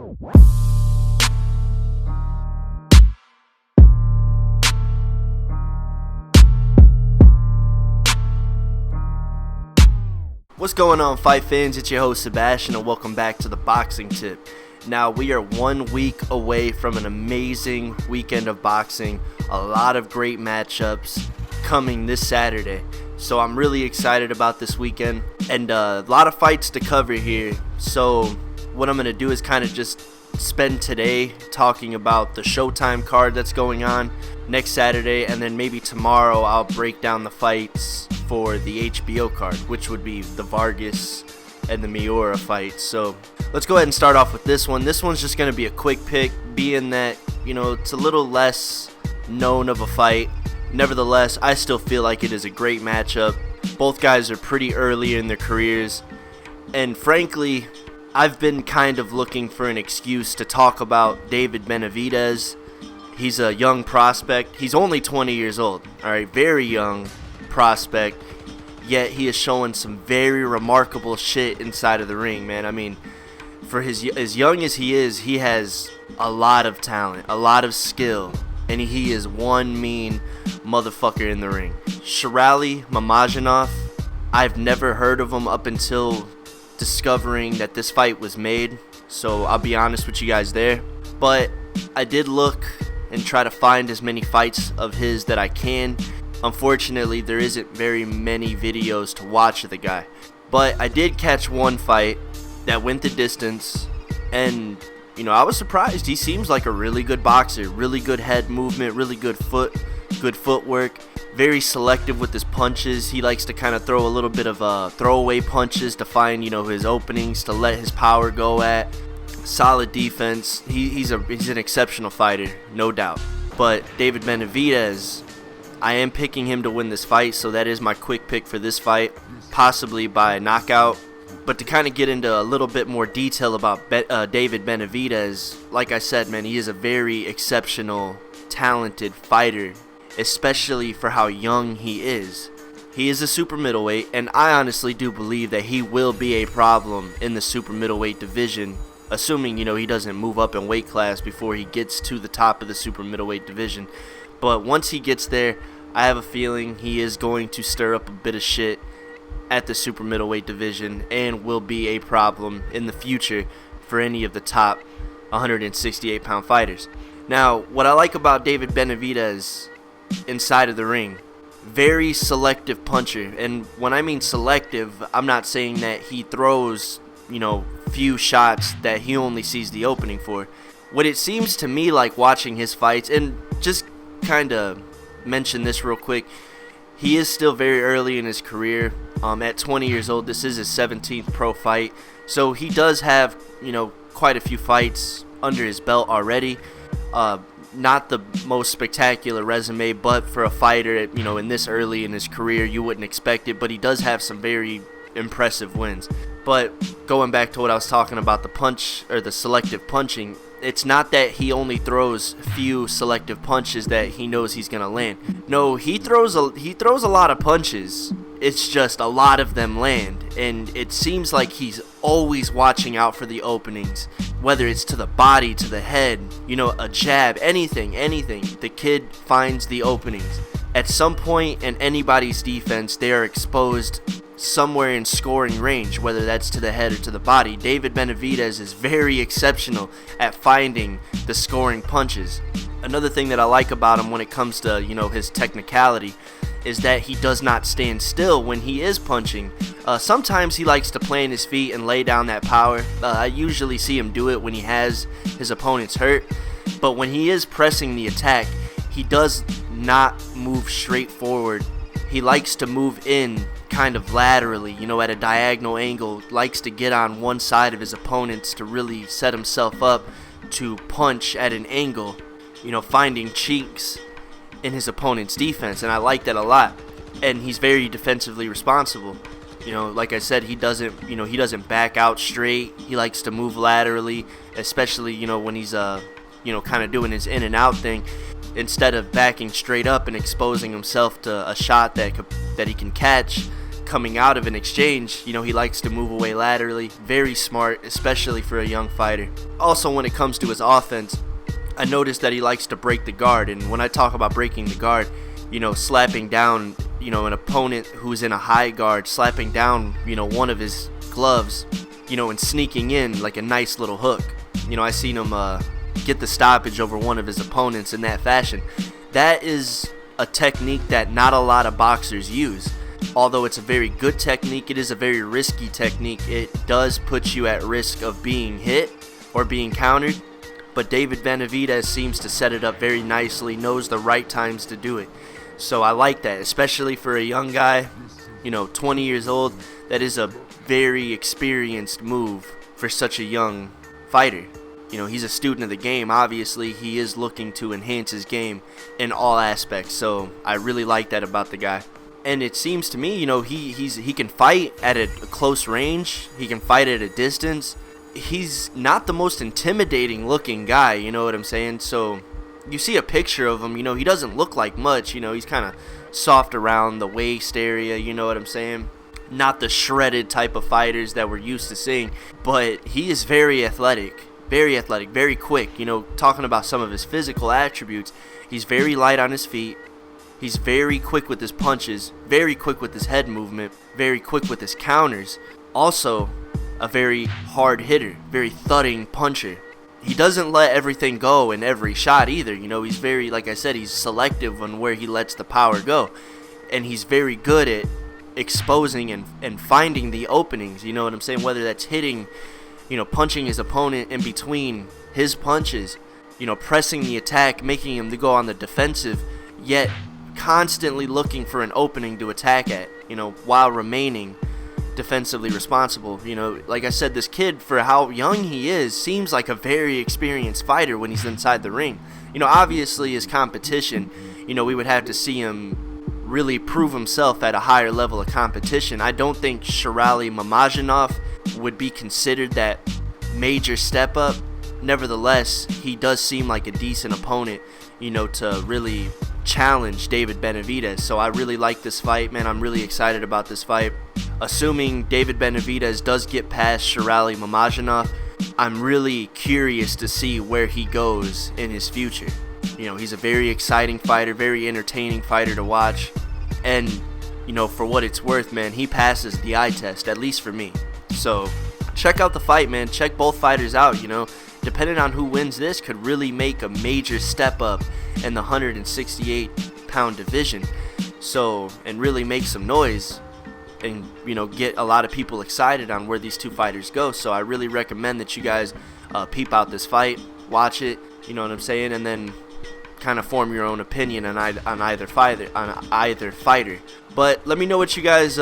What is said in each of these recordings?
What's going on, fight fans? It's your host Sebastian, and welcome back to the Boxing Tip. Now, we are 1 week away from an amazing weekend of boxing. A lot of great matchups coming this Saturday. So I'm really excited about this weekend, and a lot of fights to cover here. So what I'm going to do is kind of just spend today talking about the Showtime card that's going on next Saturday, and then maybe tomorrow I'll break down the fights for the HBO card, which would be the Vargas and the Miura fight. So let's go ahead and start off with this one. This one's just going to be a quick pick, being that, it's a little less known of a fight. Nevertheless, I still feel like it is a great matchup. Both guys are pretty early in their careers, and frankly, I've been kind of looking for an excuse to talk about David Benavidez. He's a young prospect. He's only 20 years old, alright, very young prospect, yet he is showing some very remarkable shit inside of the ring, man. I mean, for as young as he is, he has a lot of talent, a lot of skill, and he is one mean motherfucker in the ring. Sherali Mamajonov, I've never heard of him up until discovering that this fight was made, so I'll be honest with you guys there. But I did look and try to find as many fights of his that I can. Unfortunately, there isn't very many videos to watch of the guy, but I did catch one fight that went the distance, and I was surprised. He seems like a really good boxer, really good head movement, really good footwork, very selective with his punches. He likes to kind of throw a little bit of throwaway punches to find his openings to let his power go at. Solid defense. He's an exceptional fighter, no doubt. But David Benavidez, I am picking him to win this fight, so that is my quick pick for this fight, possibly by knockout. But to kind of get into a little bit more detail about David Benavidez, like I said, man, he is a very exceptional, talented fighter, especially for how young he is. He is a super middleweight, and I honestly do believe that he will be a problem in the super middleweight division, assuming, he doesn't move up in weight class before he gets to the top of the super middleweight division. But once he gets there, I have a feeling he is going to stir up a bit of shit at the super middleweight division and will be a problem in the future for any of the top 168-pound fighters. Now, what I like about David Benavidez inside of the ring, very selective puncher. And when I mean selective, I'm not saying that he throws, few shots that he only sees the opening for. What it seems to me like watching his fights, and just kind of mention this real quick, he is still very early in his career. At 20 years old, this is his 17th pro fight, so he does have quite a few fights under his belt already. Not the most spectacular resume, but for a fighter in this early in his career, you wouldn't expect it. But he does have some very impressive wins. But going back to what I was talking about, the punch or the selective punching, it's not that he only throws few selective punches that he knows he's gonna land. No, he throws a lot of punches. It's just a lot of them land, and it seems like he's always watching out for the openings, whether it's to the body, to the head, a jab, anything. The kid finds the openings. At some point in anybody's defense, they are exposed somewhere in scoring range, whether that's to the head or to the body. David Benavidez is very exceptional at finding the scoring punches. Another thing that I like about him when it comes to, his technicality is that he does not stand still when he is punching. Sometimes he likes to plant his feet and lay down that power. I usually see him do it when he has his opponents hurt. But when he is pressing the attack, he does not move straight forward. He likes to move in kind of laterally, at a diagonal angle, likes to get on one side of his opponents to really set himself up to punch at an angle, finding chinks in his opponent's defense, and I like that a lot. And he's very defensively responsible. Like I said, he doesn't back out straight. He likes to move laterally, especially, when he's kind of doing his in and out thing, instead of backing straight up and exposing himself to a shot that he can catch coming out of an exchange, he likes to move away laterally. Very smart, especially for a young fighter. Also, when it comes to his offense, I noticed that he likes to break the guard. And when I talk about breaking the guard, slapping down, an opponent who's in a high guard, slapping down, one of his gloves, and sneaking in like a nice little hook. I seen him get the stoppage over one of his opponents in that fashion. That is a technique that not a lot of boxers use. Although it's a very good technique, it is a very risky technique. It does put you at risk of being hit or being countered. But David Benavides seems to set it up very nicely, knows the right times to do it. So I like that, especially for a young guy, 20 years old. That is a very experienced move for such a young fighter. He's a student of the game. Obviously, he is looking to enhance his game in all aspects. So I really like that about the guy. And it seems to me, he can fight at a close range. He can fight at a distance. He's not the most intimidating looking guy, you know what I'm saying? So you see a picture of him, he doesn't look like much. He's kind of soft around the waist area, you know what I'm saying? Not the shredded type of fighters that we're used to seeing, but he is very athletic, very quick. Talking about some of his physical attributes, he's very light on his feet. He's very quick with his punches, very quick with his head movement, very quick with his counters. Also, a very hard hitter, very thudding puncher. He doesn't let everything go in every shot either. He's very, like I said, he's selective on where he lets the power go. And he's very good at exposing and finding the openings, you know what I'm saying? Whether that's hitting, punching his opponent in between his punches, pressing the attack, making him to go on the defensive, yet constantly looking for an opening to attack at, while remaining defensively responsible. Like I said, this kid, for how young he is, seems like a very experienced fighter when he's inside the ring. Obviously his competition, we would have to see him really prove himself at a higher level of competition. I don't think Sherali Mamajonov would be considered that major step up. Nevertheless, he does seem like a decent opponent, to really challenge David Benavides. So I really like this fight, man. I'm really excited about this fight. Assuming David Benavides does get past Sherali Mamajonov, I'm really curious to see where he goes in his future. He's a very exciting fighter, very entertaining fighter to watch. And, for what it's worth, man, he passes the eye test, at least for me. So check out the fight, man. Check both fighters out, Depending on who wins this, could really make a major step up in the 168-pound division. So, and really make some noise and, get a lot of people excited on where these two fighters go. So I really recommend that you guys peep out this fight, watch it, you know what I'm saying, and then kind of form your own opinion on either fighter. But let me know what you guys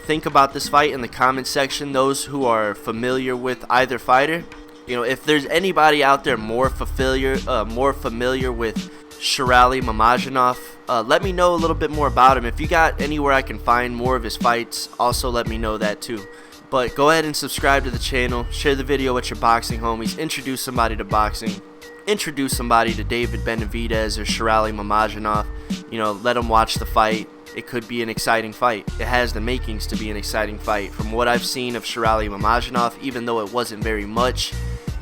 think about this fight in the comment section. Those who are familiar with either fighter, if there's anybody out there more familiar with Sherali Mamajonov, let me know a little bit more about him. If you got anywhere I can find more of his fights, also let me know that too. But go ahead and subscribe to the channel, share the video with your boxing homies, introduce somebody to boxing, introduce somebody to David Benavides or Sherali Mamajonov. Let them watch the fight. It could be an exciting fight. It has the makings to be an exciting fight. From what I've seen of Sherali Mamajonov, even though it wasn't very much,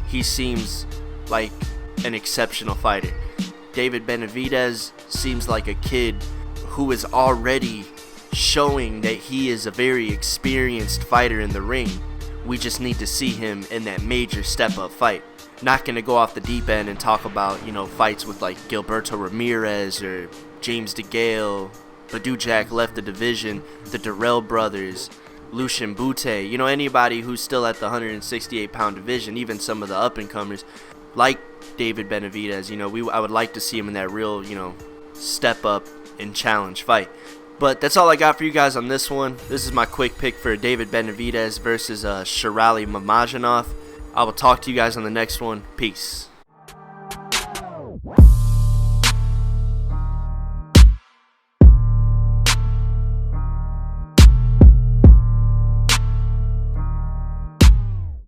he seems like an exceptional fighter. David Benavides seems like a kid who is already showing that he is a very experienced fighter in the ring. We just need to see him in that major step-up fight. Not going to go off the deep end and talk about, fights with like Gilberto Ramirez or James DeGale. Badou Jack left the division, the Durrell brothers, Lucian Bute, anybody who's still at the 168-pound division, even some of the up-and-comers, like David Benavides, I would like to see him in that real, step up and challenge fight. But that's all I got for you guys on this one. This is my quick pick for David Benavides versus Sherali Mamajonov. I will talk to you guys on the next one. Peace.